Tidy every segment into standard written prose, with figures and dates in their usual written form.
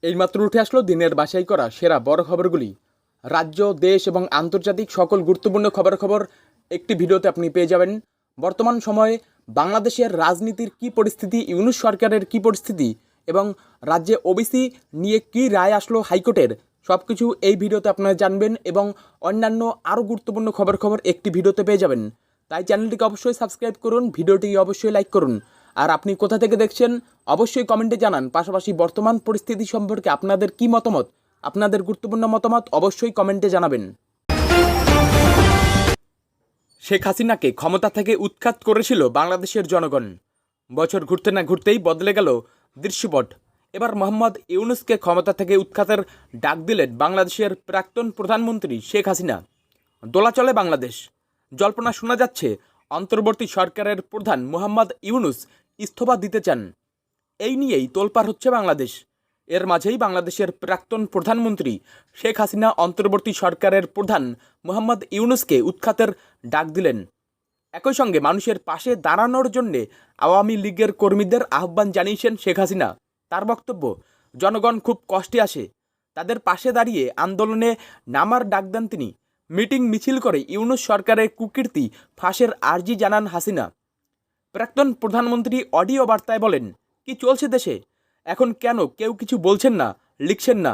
এইমাত্র উঠে আসলো দিনের বাছাই করা সেরা বড় খবরগুলি। রাজ্য, দেশ এবং আন্তর্জাতিক সকল গুরুত্বপূর্ণ খবর একটি ভিডিওতে আপনি পেয়ে যাবেন। বর্তমান সময়ে বাংলাদেশের রাজনীতির কি পরিস্থিতি, ইউনূস সরকারের কি পরিস্থিতি এবং রাজ্যে ওবিসি নিয়ে কি রায় আসলো হাইকোর্টের, সব কিছু এই ভিডিওতে আপনারা জানবেন এবং অন্যান্য আরও গুরুত্বপূর্ণ খবর একটি ভিডিওতে পেয়ে যাবেন। তাই চ্যানেলটিকে অবশ্যই সাবস্ক্রাইব করুন, ভিডিওটি অবশ্যই লাইক করুন। আর আপনি কোথা থেকে দেখছেন অবশ্যই কমেন্টে জানান। পাশাপাশি বর্তমান পরিস্থিতি সম্পর্কে আপনাদের কি মতামত, আপনাদের গুরুত্বপূর্ণ মতামত অবশ্যই কমেন্টে জানাবেন। শেখ হাসিনাকে ক্ষমতা থেকে উৎখাত করেছিল বাংলাদেশের জনগণ। বছর ঘুরতে না ঘুরতেই বদলে গেল দৃশ্যপট। এবার মোহাম্মদ ইউনূসকে ক্ষমতা থেকে উৎখাতের ডাক দিলেন বাংলাদেশের প্রাক্তন প্রধানমন্ত্রী শেখ হাসিনা। দোলাচলে বাংলাদেশ। জল্পনা শোনা যাচ্ছে অন্তর্বর্তী সরকারের প্রধান মোহাম্মদ ইউনূস ইস্তফা দিতে চান। এই নিয়েই তোলপাড় হচ্ছে বাংলাদেশ। এর মাঝেই বাংলাদেশের প্রাক্তন প্রধানমন্ত্রী শেখ হাসিনা অন্তর্বর্তী সরকারের প্রধান মোহাম্মদ ইউনূসকে উৎখাতের ডাক দিলেন। একই সঙ্গে মানুষের পাশে দাঁড়ানোর জন্যে আওয়ামী লীগের কর্মীদের আহ্বান জানিয়েছেন শেখ হাসিনা। তার বক্তব্য, জনগণ খুব কষ্টে আসে, তাদের পাশে দাঁড়িয়ে আন্দোলনে নামার ডাক দেন তিনি। মিটিং মিছিল করে ইউনূস সরকারের কুকীর্তি ফাঁসের আর্জি জানান হাসিনা। প্রাক্তন প্রধানমন্ত্রী অডিও বার্তায় বলেন, কি চলছে দেশে এখন, কেন কেউ কিছু বলছেন না, লিখছেন না?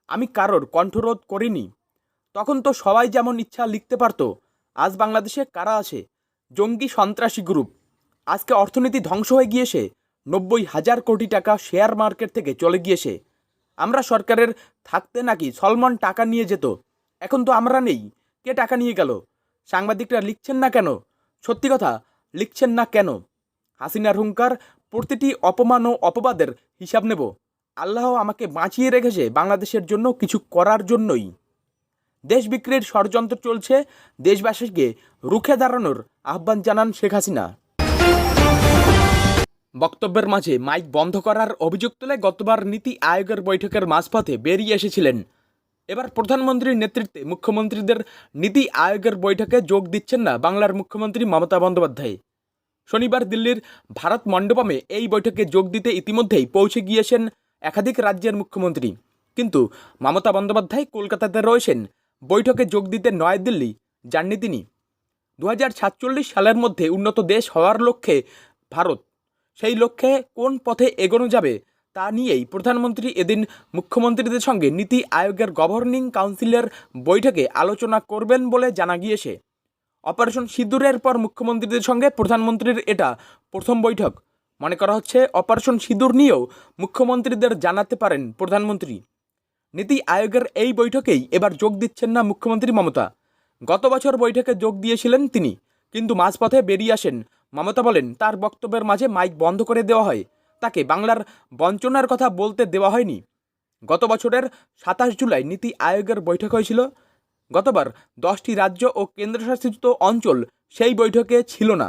আমি কারোর কণ্ঠরোধ করিনি, তখন তো সবাই যেমন ইচ্ছা লিখতে পারত। আজ বাংলাদেশে কারা আছে? জঙ্গি সন্ত্রাসী গ্রুপ। আজকে অর্থনীতি ধ্বংস হয়ে গিয়েছে। 90,000 কোটি টাকা শেয়ার মার্কেট থেকে চলে গিয়েছে। আমরা সরকারের থাকতে নাকি সলমন টাকা নিয়ে যেত, এখন তো আমরা নেই, কে টাকা নিয়ে গেল? সাংবাদিকরা লিখছেন না কেন? সত্যি কথা লিখছেন না কেন? হাসিনার হুঙ্কার, প্রতিটি অপমান ও অপবাদের হিসাব নেব। আল্লাহ আমাকে বাঁচিয়ে রেখেছে বাংলাদেশের জন্য কিছু করার জন্যই। দেশ বিক্রির ষড়যন্ত্র চলছে, দেশবাসীকে রুখে দাঁড়ানোর আহ্বান জানান শেখ হাসিনা। বক্তব্যের মাঝে মাইক বন্ধ করার অভিযোগ তুলে গতবার নীতি আয়োগের বৈঠকের মাঝপথে বেরিয়ে এসেছিলেন। এবার প্রধানমন্ত্রীর নেতৃত্বে মুখ্যমন্ত্রীদের নীতি আয়োগের বৈঠকে যোগ দিচ্ছেন না বাংলার মুখ্যমন্ত্রী মমতা বন্দ্যোপাধ্যায়। শনিবার দিল্লির ভারত মণ্ডপমে এই বৈঠকে যোগ দিতে ইতিমধ্যেই পৌঁছে গিয়েছেন একাধিক রাজ্যের মুখ্যমন্ত্রী। কিন্তু মমতা বন্দ্যোপাধ্যায় কলকাতাতে রয়েছেন, বৈঠকে যোগ দিতে নয়াদিল্লি যাননি তিনি। 2047 সালের মধ্যে উন্নত দেশ হওয়ার লক্ষ্যে ভারত, সেই লক্ষ্যে কোন পথে এগোনো যাবে তা নিয়েই প্রধানমন্ত্রী এদিন মুখ্যমন্ত্রীদের সঙ্গে নীতি আয়োগের গভর্নিং কাউন্সিলের বৈঠকে আলোচনা করবেন বলে জানা গিয়েছে। অপারেশন সিঁদুরের পর মুখ্যমন্ত্রীদের সঙ্গে প্রধানমন্ত্রীর এটা প্রথম বৈঠক। মনে করা হচ্ছে অপারেশন সিঁদুর নিয়েও মুখ্যমন্ত্রীদের জানাতে পারেন প্রধানমন্ত্রী। নীতি আয়োগের এই বৈঠকেই এবার যোগ দিচ্ছেন না মুখ্যমন্ত্রী মমতা। গত বছর বৈঠকে যোগ দিয়েছিলেন তিনি, কিন্তু মাঝপথে বেরিয়ে আসেন। মমতা বলেন, তার বক্তব্যের মাঝে মাইক বন্ধ করে দেওয়া হয়, তাকে বাংলার বঞ্চনার কথা বলতে দেওয়া হয়নি। গত বছরের 27 জুলাই নীতি আয়োগের বৈঠক হয়েছিল। গতবার 10টি রাজ্য ও কেন্দ্রশাসিত অঞ্চল সেই বৈঠকে ছিল না।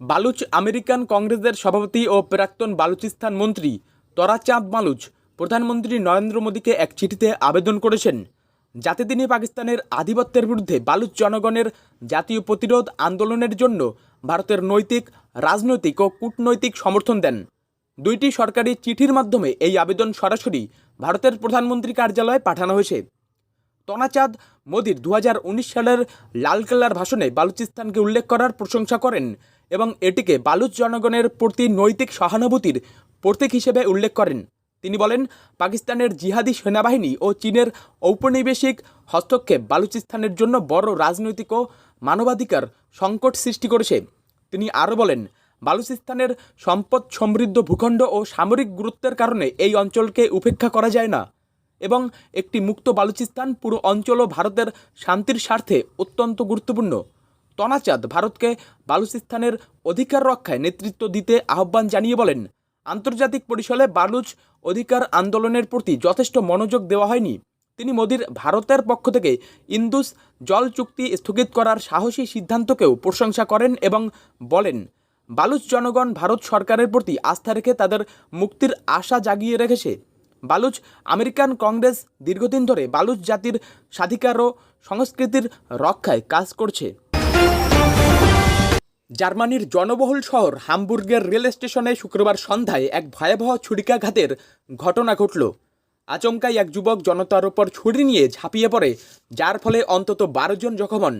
বালুচ আমেরিকান কংগ্রেসের সভাপতি ও প্রাক্তন বালুচিস্তান মন্ত্রী তরাচাঁদ বালুচ প্রধানমন্ত্রী নরেন্দ্র মোদীকে এক চিঠিতে আবেদন করেছেন, যাতে তিনি পাকিস্তানের আধিপত্যের বিরুদ্ধে বালুচ জনগণের জাতীয় প্রতিরোধ আন্দোলনের জন্য ভারতের নৈতিক, রাজনৈতিক ও কূটনৈতিক সমর্থন দেন। দুইটি সরকারি চিঠির মাধ্যমে এই আবেদন সরাসরি ভারতের প্রধানমন্ত্রী কার্যালয়ে পাঠানো হয়েছে। তনাচাঁদ মোদির 2019 সালের লালকেল্লার ভাষণে বালুচিস্তানকে উল্লেখ করার প্রশংসা করেন এবং এটিকে বালুচ জনগণের প্রতি নৈতিক সহানুভূতির প্রতীক হিসেবে উল্লেখ করেন। তিনি বলেন, পাকিস্তানের জিহাদি সেনাবাহিনী ও চীনের ঔপনিবেশিক হস্তক্ষেপ বালুচিস্তানের জন্য বড় রাজনৈতিক ও মানবাধিকার সংকট সৃষ্টি করেছে। তিনি আরও বলেন, বালুচিস্তানের সম্পদ সমৃদ্ধ ভূখণ্ড ও সামরিক গুরুত্বের কারণে এই অঞ্চলকে উপেক্ষা করা যায় না এবং একটি মুক্ত বালুচিস্তান পুরো অঞ্চল ও ভারতের শান্তির স্বার্থে অত্যন্ত গুরুত্বপূর্ণ। তনাচাঁদ ভারতকে বালুচিস্তানের অধিকার রক্ষায় নেতৃত্ব দিতে আহ্বান জানিয়ে বলেন, আন্তর্জাতিক পরিসরে বালুচ অধিকার আন্দোলনের প্রতি যথেষ্ট মনোযোগ দেওয়া হয়নি। তিনি মোদির ভারতের পক্ষ থেকে ইন্দুস জল চুক্তি স্থগিত করার সাহসী সিদ্ধান্তকেও প্রশংসা করেন এবং বলেন, বালুচ জনগণ ভারত সরকারের প্রতি আস্থা রেখে তাদের মুক্তির আশা জাগিয়ে রেখেছে। বালুচ আমেরিকান কংগ্রেস দীর্ঘদিন ধরে বালুচ জাতির স্বাধিকার ও সংস্কৃতির রক্ষায় কাজ করছে। জার্মানির জনবহুল শহর হামবুর্গের রেল স্টেশনে শুক্রবার সন্ধ্যায় এক ভয়াবহ ছুরিকাঘাতের ঘটনা ঘটল। আচমকাই এক যুবক জনতার ওপর ছুরি নিয়ে ঝাঁপিয়ে পড়ে, যার ফলে অন্তত 12 জন জখম হন।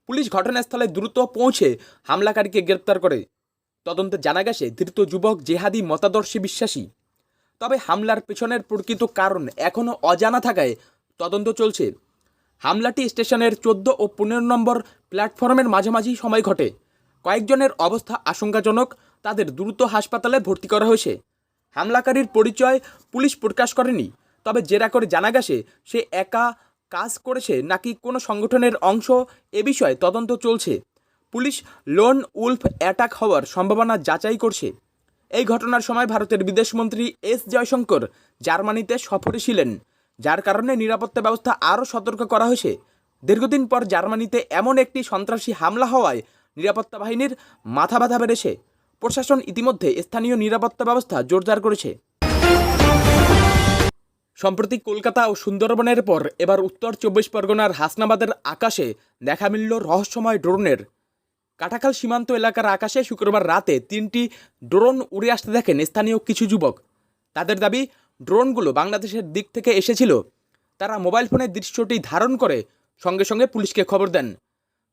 পুলিশ ঘটনাস্থলে দ্রুত পৌঁছে হামলাকারীকে গ্রেপ্তার করে। তদন্তে জানা গেছে ধৃত যুবক জেহাদি মতাদর্শী বিশ্বাসী। তবে হামলার পেছনের প্রকৃত কারণ এখনও অজানা থাকায় তদন্ত চলছে। হামলাটি স্টেশনের 14 ও 15 নম্বর প্ল্যাটফর্মের মাঝামাঝি সময় ঘটে। কয়েকজনের অবস্থা আশঙ্কাজনক, তাদের দ্রুত হাসপাতালে ভর্তি করা হয়েছে। হামলাকারীর পরিচয় পুলিশ প্রকাশ করেনি, তবে জেরা করে জানা গেছে সে একা কাজ করেছে নাকি কোনো সংগঠনের অংশ, এ বিষয়ে তদন্ত চলছে। পুলিশ লোন উলফ অ্যাটাক হওয়ার সম্ভাবনা যাচাই করছে। এই ঘটনার সময় ভারতের বিদেশমন্ত্রী এস জয়শঙ্কর জার্মানিতে সফরে ছিলেন, যার কারণে নিরাপত্তা ব্যবস্থা আরও সতর্ক করা হয়েছে। দীর্ঘদিন পর জার্মানিতে এমন একটি সন্ত্রাসী হামলা হওয়ায় নিরাপত্তা বাহিনীর মাথা ব্যথা বেড়েছে। প্রশাসন ইতিমধ্যে স্থানীয় নিরাপত্তা ব্যবস্থা জোরদার করেছে। সম্প্রতি কলকাতা ও সুন্দরবনের পর এবার উত্তর 24 পরগনার হাসনাবাদের আকাশে দেখা মিলল রহস্যময় ড্রোনের। কাটাখাল সীমান্ত এলাকার আকাশে শুক্রবার রাতে 3টি ড্রোন উড়ে আসতে দেখেন স্থানীয় কিছু যুবক। তাদের দাবি, ড্রোনগুলো বাংলাদেশের দিক থেকে এসেছিল। তারা মোবাইল ফোনে দৃশ্যটি ধারণ করে সঙ্গে সঙ্গে পুলিশকে খবর দেন।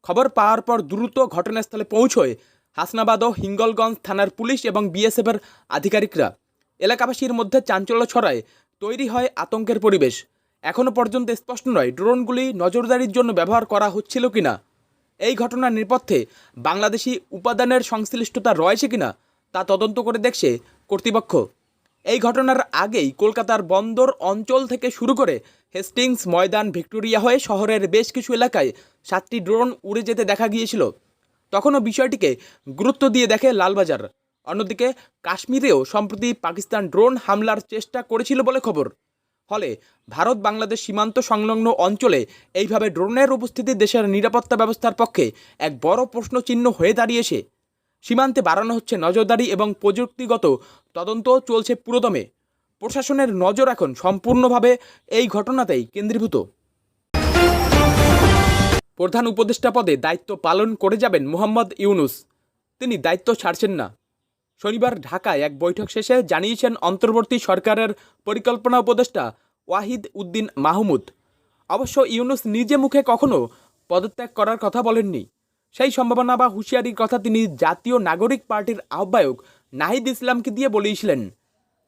খবর পাওয়ার পর দ্রুত ঘটনাস্থলে পৌঁছয় হাসনাবাদ ও হিঙ্গলগঞ্জ থানার পুলিশ এবং বিএসএফের আধিকারিকরা। এলাকাবাসীর মধ্যে চাঞ্চল্য ছড়ায়, তৈরি হয় আতঙ্কের পরিবেশ। এখনও পর্যন্ত স্পষ্ট নয় ড্রোনগুলি নজরদারির জন্য ব্যবহার করা হচ্ছিল কিনা। এই ঘটনার নেপথ্যে বাংলাদেশি উপাদানের সংশ্লিষ্টতা রয়েছে কিনা তা তদন্ত করে দেখছে কর্তৃপক্ষ। এই ঘটনার আগেই কলকাতার বন্দর অঞ্চল থেকে শুরু করে হেস্টিংস ময়দান, ভিক্টোরিয়া হয়ে শহরের বেশ কিছু এলাকায় 7টি ড্রোন উড়ে যেতে দেখা গিয়েছিল। তখনও বিষয়টিকে গুরুত্ব দিয়ে দেখে লালবাজার। অন্যদিকে কাশ্মীরেও সম্প্রতি পাকিস্তান ড্রোন হামলার চেষ্টা করেছিল বলে খবর। ফলে ভারত বাংলাদেশ সীমান্ত সংলগ্ন অঞ্চলে এইভাবে ড্রোনের উপস্থিতি দেশের নিরাপত্তা ব্যবস্থার পক্ষে এক বড় প্রশ্নচিহ্ন হয়ে দাঁড়িয়েছে। সীমান্তে বাড়ানো হচ্ছে নজরদারি এবং প্রযুক্তিগত তদন্ত চলছে পুরোদমে। প্রশাসনের নজর এখন সম্পূর্ণভাবে এই ঘটনাতেই কেন্দ্রীভূত। প্রধান উপদেষ্টা পদে দায়িত্ব পালন করে যাবেন মোহাম্মদ ইউনুস। তিনি দায়িত্ব ছাড়ছেন না। শনিবার ঢাকায় এক বৈঠক শেষে জানিয়েছেন অন্তর্বর্তী সরকারের পরিকল্পনা উপদেষ্টা ওয়াহিদ উদ্দিন মাহমুদ। অবশ্য ইউনুস নিজে মুখে কখনো পদত্যাগ করার কথা বলেননি। সেই সম্ভাবনা বা হুঁশিয়ারির কথা তিনি জাতীয় নাগরিক পার্টির আহ্বায়ক নাহিদ ইসলামকে দিয়ে বলেছিলেন।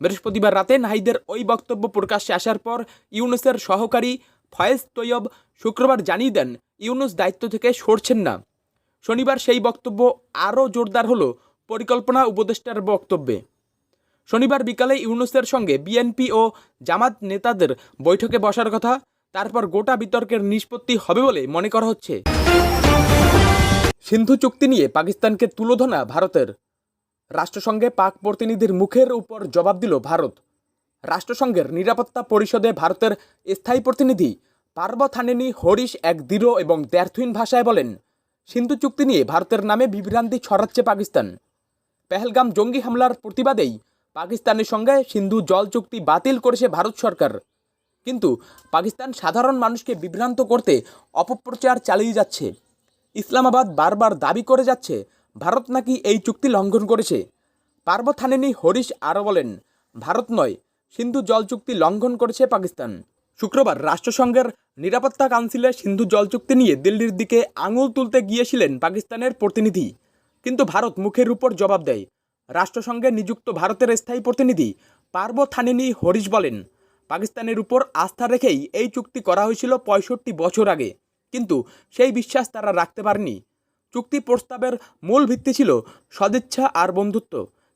বৃহস্পতিবার রাতে নাহিদের ওই বক্তব্য প্রকাশ্যে আসার পর ইউনুসের সহকারী ফয়েজ তৈয়ব শুক্রবার জানিয়ে দেন ইউনুস দায়িত্ব থেকে সরছেন না। শনিবার সেই বক্তব্য আরও জোরদার হলো পরিকল্পনা উপদেষ্টার বক্তব্যে। শনিবার বিকালে ইউনুসের সঙ্গে বিএনপি ও জামাত নেতাদের বৈঠকে বসার কথা, তারপর গোটা বিতর্কের নিষ্পত্তি হবে বলে মনে করা হচ্ছে। সিন্ধু চুক্তি নিয়ে পাকিস্তানকে তুলোধনা ভারতের। রাষ্ট্রসংঘে পাক প্রতিনিধির মুখের উপর জবাব দিল ভারত। রাষ্ট্রসংঘের নিরাপত্তা পরিষদে ভারতের স্থায়ী প্রতিনিধি পার্বত হানিনি হরিশ এক দৃঢ় এবং দ্ব্যর্থহীন ভাষায় বলেন, সিন্ধু চুক্তি নিয়ে ভারতের নামে বিভ্রান্তি ছড়াচ্ছে পাকিস্তান। পেহেলগাম জঙ্গি হামলার প্রতিবাদেই পাকিস্তানের সঙ্গে সিন্ধু জল চুক্তি বাতিল করেছে ভারত সরকার। কিন্তু পাকিস্তান সাধারণ মানুষকে বিভ্রান্ত করতে অপপ্রচার চালিয়ে যাচ্ছে। ইসলামাবাদ বারবার দাবি করে যাচ্ছে ভারত নাকি এই চুক্তি লঙ্ঘন করেছে। পার্বত হানিনি হরিশ আরও বলেন, ভারত নয়, সিন্ধু জল চুক্তি লঙ্ঘন করেছে পাকিস্তান। শুক্রবার রাষ্ট্রসংঘের নিরাপত্তা কাউন্সিলে সিন্ধু জল চুক্তি নিয়ে দিল্লির দিকে আঙুল তুলতে গিয়েছিলেন পাকিস্তানের প্রতিনিধি, কিন্তু ভারত মুখের উপর জবাব দেয়। রাষ্ট্রসংঘে নিযুক্ত ভারতের স্থায়ী প্রতিনিধি পার্বত হানিনি হরিশ বলেন, পাকিস্তানের উপর আস্থা রেখেই এই চুক্তি করা হয়েছিল 65 বছর আগে, কিন্তু সেই বিশ্বাস তারা রাখতে পারেনি। চুক্তি প্রস্তাবের মূল ভিত্তি ছিল সদিচ্ছা আর বন্ধুত্ব,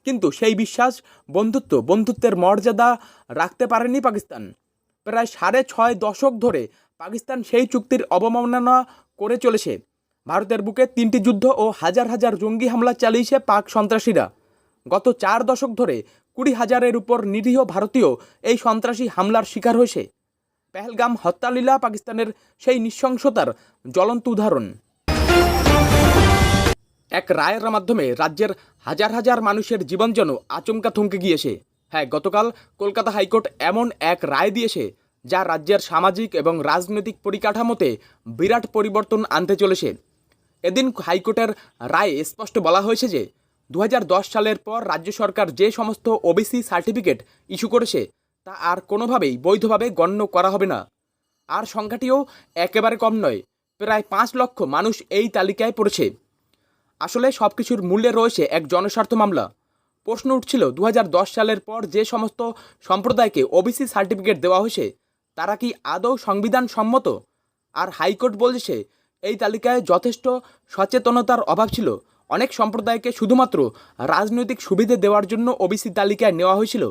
কিন্তু সেই বিশ্বাস, বন্ধুত্বের মর্যাদা রাখতে পারেনি পাকিস্তান। প্রায় 6.5 দশক ধরে পাকিস্তান সেই চুক্তির অবমাননা করে চলেছে। ভারতের বুকে 3টি যুদ্ধ ও হাজার হাজার জঙ্গি হামলা চালিয়েছে পাক সন্ত্রাসীরা। গত 4 দশক ধরে 20,000-এর উপর নিরীহ ভারতীয় এই সন্ত্রাসী হামলার শিকার হয়েছে। পেহেলগাম হত্যালীলা পাকিস্তানের সেই নৃশংসতার জ্বলন্ত উদাহরণ। এক রায়ের মাধ্যমে রাজ্যের হাজার হাজার মানুষের জীবন যেন আচমকা থমকে গিয়েছে। হ্যাঁ, গতকাল কলকাতা হাইকোর্ট এমন এক রায় দিয়েছে যা রাজ্যের সামাজিক এবং রাজনৈতিক পরিকাঠামোতে বিরাট পরিবর্তন আনতে চলেছে। এদিন হাইকোর্টের রায়ে স্পষ্ট বলা হয়েছে যে 2010 সালের পর রাজ্য সরকার যে সমস্ত ওবিসি সার্টিফিকেট ইস্যু করেছে তা আর কোনোভাবেই বৈধভাবে গণ্য করা হবে না। আর সংখ্যাটিও একেবারে কম নয়, প্রায় 5 লক্ষ মানুষ এই তালিকায় পড়েছে। আসলে সব কিছুর মূল্যে রয়েছে এক জনস্বার্থ মামলা। প্রশ্ন উঠছিল 2010 সালের পর যে সমস্ত সম্প্রদায়কে ওবিসি সার্টিফিকেট দেওয়া হয়েছে তারা কি আদৌ সংবিধান সম্মত? আর হাইকোর্ট বলেছে এই তালিকায় যথেষ্ট সচেতনতার অভাব ছিল। অনেক সম্প্রদায়কে শুধুমাত্র রাজনৈতিক সুবিধে দেওয়ার জন্য ওবিসি তালিকায় নেওয়া হয়েছিল।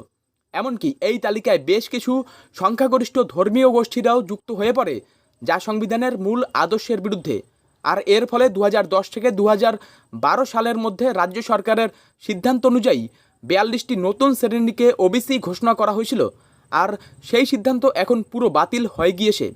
এমনকি এই তালিকায় বেশ কিছু সংখ্যাগরিষ্ঠ ধর্মীয় গোষ্ঠীরাও যুক্ত হয়ে পড়ে, যা সংবিধানের মূল আদর্শের বিরুদ্ধে। আর এর ফলে 2010 থেকে 2012 সালের মধ্যে রাজ্য সরকারের সিদ্ধান্ত অনুযায়ী 42টি নতুন শ্রেণীকে ওবিসি ঘোষণা করা হয়েছিল। আর সেই সিদ্ধান্ত এখন পুরো বাতিল হয়ে গিয়েছে।